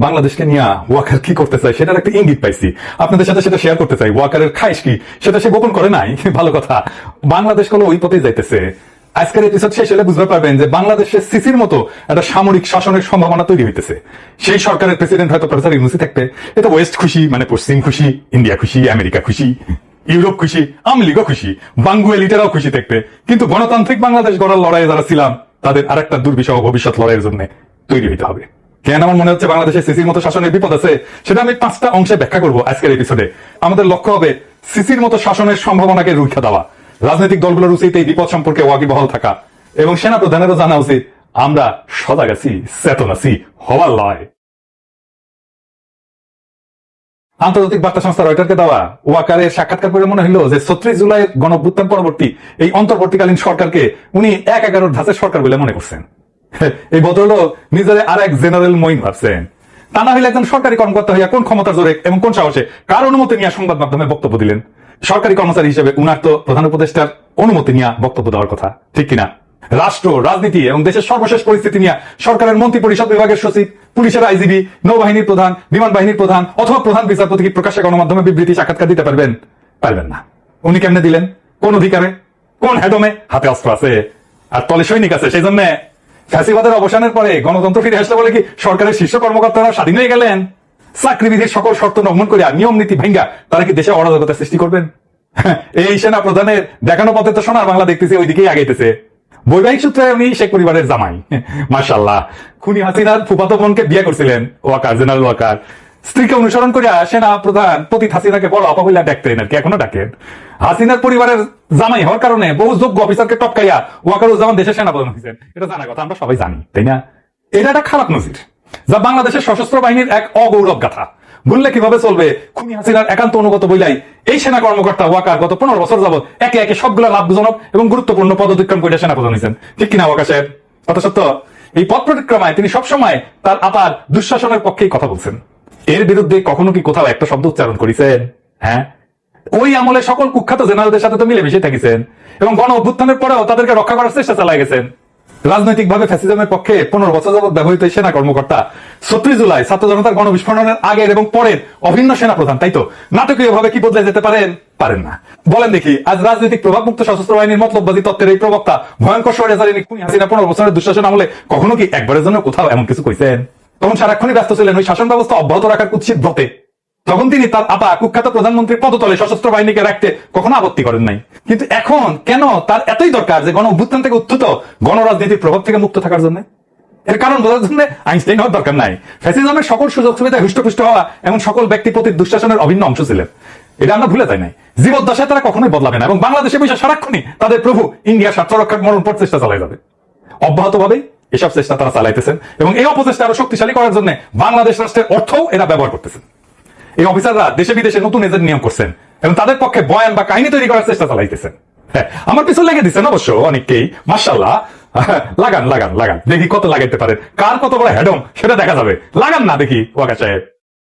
বাংলাদেশকে নিয়ে ওয়াকার কি করতে চাই সেটার একটা ইঙ্গিত পাইছি, আপনাদের সাথে সেটা শেয়ার করতে চাই। ওয়াকারের খাইশ কি সেটা সে গোপন করে নাই, ভালো কথা। বাংলাদেশ হলো ওই পথেই যাইতেছে। আজকের এপিসোড শেষ হলে বুঝতে পারবেন যে বাংলাদেশে সিসির মতো একটা সামরিক শাসনের সম্ভাবনা তৈরি হইতেছে। সেই সরকারের প্রেসিডেন্ট হয়তো প্রফেসর ইউনূসী থাকবে। এটা ওয়েস্ট খুশি, মানে পশ্চিম খুশি, ইন্ডিয়া খুশি, আমেরিকা খুশি, ইউরোপ খুশি, আওয়ামী লীগও খুশি, বাঙ্গুয়া লিটারাও খুশি থাকবে। কিন্তু গণতান্ত্রিক বাংলাদেশ গড়ার লড়াইয়ে যারা ছিলাম তাদের আরেকটা দুর্বিষহ ভবিষ্যৎ লড়াইয়ের জন্য তৈরি হইতে হবে। কেন আমার মনে হচ্ছে বাংলাদেশে সিসির মতো শাসনের বিপদ আছে সেটা আমি 5টা অংশে ব্যাখ্যা করবো আজকের এপিসোডে। আমাদের লক্ষ্য হবে সিসির মতো শাসনের সম্ভাবনাকে রুখে দেওয়া, রাজনৈতিক দলগুলোর উচিত এই বিপদ সম্পর্কে ওয়াকিবহাল থাকা, এবং সেনা প্রধানেরও জানা উচিত আমরা সজাগ আছি, চেতন আছি, হওয়ার লয়। আন্তর্জাতিক বার্তা সংস্থা রয়টারকে দেওয়া ওয়াকারের সাক্ষাৎকার করে মনে হলো যে 36 জুলাই গণঅভ্যুত্থান পরবর্তী এই অন্তর্বর্তীকালীন সরকারকে উনি 1/11 ধাঁচের সরকার বলে মনে করছেন। এই ভদ্রলোক নিজের আর এক জেনারেল মইন ভাবছেন। তা না হইলে একজন সরকারি কর্মকর্তা হইয়া কোন ক্ষমতার জোরে এবং কোন সাহসে কার অনুমতি নিয়ে সংবাদ মাধ্যমে বক্তব্য দিলেন? সরকারি কর্মচারী হিসেবে উনার তো প্রধান উপদেষ্টার অনুমতি নিয়ে বক্তব্য দেওয়ার কথা, ঠিক কিনা? রাষ্ট্র, রাজনীতি এবং দেশের সর্বশেষ পরিস্থিতি নিয়ে সরকারের মন্ত্রী পরিষদ বিভাগের সচিব, পুলিশের আইজিবি, নৌবাহিনীর প্রধান, বিমান বাহিনীর প্রধান অথবা প্রধান বিচারপতি কি প্রকাশ্যে গণমাধ্যমে বিবৃতি সাক্ষাৎকার দিতে পারবেন? পারবেন না। উনি কেমনে দিলেন? কোন অধিকারে? কোন হেডমে? হাতে অস্ত্র আছে আর তলে সৈনিক আছে। সেই জন্য ফ্যাসিবাদের অবসানের পরে গণতন্ত্র ফিরে আসলে বলে কি সরকারের শীর্ষ কর্মকর্তারা স্বাধীন হয়ে গেলেন? চাকরিবিধির সকল শর্ত লঙ্ঘন করে নিয়ম নীতি ভাঙ্গা তারা কি দেশে অরাজকতা সৃষ্টি করবেন? এই সেনা প্রধানের দেখানো পথে তো সোনার বাংলা দেখতেছি ওইদিকেই আগাইতেছে। বৈবাহিক সূত্রে উনি শেখ পরিবারের জামাই, মাশাআল্লাহ। খুনি হাসিনার ফুফাতো বোনকে বিয়ে করছিলেন ওয়াকার, জেনারেল ওয়াকার। স্ত্রীকে অনুসরণ করে সেনা প্রধান পতিত হাসিনাকে বড় আপা বলে ডাকতেন আর কি, এখনো ডাকেন। হাসিনার পরিবারের জামাই হওয়ার কারণে বহু যোগ্য অফিসারকে টপকাইয়া ওয়াকারুজ্জামান দেশের সেনা প্রধান হয়েছেন। এটা জানা কথা, আমরা সবাই জানি, তাই না? এটা একটা খারাপ নজির, যা বাংলাদেশের সশস্ত্র বাহিনীর এক অগৌরব গাথা। বললে কিভাবে চলবে? খুনি হাসিনার একান্ত অনুগত বইলাই এই সেনা কর্মকর্তা ওয়াকার গত 15 বছর যাবত একে একে সবগুলো লাভজনক এবং গুরুত্বপূর্ণ পদ অতিক্রম করে সেনা প্রধান হয়েছেন, ঠিক কিনা ওয়াকার সাহেব? কত সত্য। এই পদ পরিক্রমায় তিনি সবসময় তার আপার দুঃশাসনের পক্ষেই কথা বলছেন। এর বিরুদ্ধে কখনো কি কোথাও একটা শব্দ উচ্চারণ করেছেন? হ্যাঁ, ওই আমলে সকল কুখ্যাত জেনারেলদের সাথে তো মিলেমিশে থাকিছেন এবং গণ অভ্যুত্থানের পরেও তাদেরকে রক্ষা করার চেষ্টা চালায় গেছেন। রাজনৈতিকভাবে ফ্যাসিজমের পক্ষে 15 বছর যাবৎ ব্যবহৃত সেনা কর্মকর্তা 36 জুলাই ছাত্র জনতার গণবিস্ফোরণের আগের এবং পরের অভিন্ন সেনা প্রধান, তাই তো নাটকীয় ভাবে কি বদলে যেতে পারেন? পারেন না। বলেন দেখি, আজ রাজনৈতিক প্রভাবমুক্ত সশস্ত্র বাহিনীর মতলববাদী তত্ত্বের এই প্রবক্তা ভয়ঙ্কর স্বৈরাচারী খুনি হাসিনা 15 বছরের দুঃশাসন আমলে কখনো কি একবারের জন্য কোথাও এমন কিছু কইছেন? তখন সারাক্ষণই ব্যস্ত ছিলেন ওই শাসন ব্যবস্থা অব্যাহত রাখার কুৎসিত ব্রতে। তখন তিনি তার আপা কুখ্যাত প্রধানমন্ত্রীর পদতলে সশস্ত্র বাহিনীকে রাখতে কখনো আপত্তি করেন নাই। কিন্তু এখন কেন তার এতই দরকার যে গণ অভ্যুত্থান থেকে উত্থিত গণরাজনীতির প্রভাব থেকে মুক্ত থাকার জন্য? এর কারণ বোঝার জন্য আইনস্টাইন হওয়ার দরকার নাই। ফ্যাসিজমের সকল সুযোগ সুবিধায় হৃষ্টপুষ্ট হওয়া এমন সকল ব্যক্তি প্রতি দুঃশাসনের অভিন্ন অংশ ছিলেন। এটা আমরা ভুলে যাই নাই। জীবদ্দশায় তারা কখনোই বদলাবে না এবং বাংলাদেশে বসে সারাক্ষণই তাদের প্রভু ইন্ডিয়ার স্বার্থ রক্ষার মরণপর চেষ্টা চালাই যাবে। অব্যাহতভাবেই এসব চেষ্টা তারা চালাইতেছেন এবং এই অপচেষ্টা আরো শক্তিশালী করার জন্য বাংলাদেশ রাষ্ট্রের অর্থও এরা ব্যবহার করতেছেন। এই অফিসাররা দেশে বিদেশে নতুন এজেন্ট নিয়োগ করছেন এবং তাদের পক্ষে বয়ান বা কাহিনী তৈরি করার চেষ্টা চালাইতেছেন। হ্যাঁ, আমার পিছনে লেগে দিচ্ছেন অবশ্য অনেককেই, মাশাআল্লাহ। লাগান লাগান লাগান, দেখি কত লাগাইতে পারেন, কার কত বড় হেডম সেটা দেখা যাবে। লাগান না দেখি ওয়াকার সাহেব।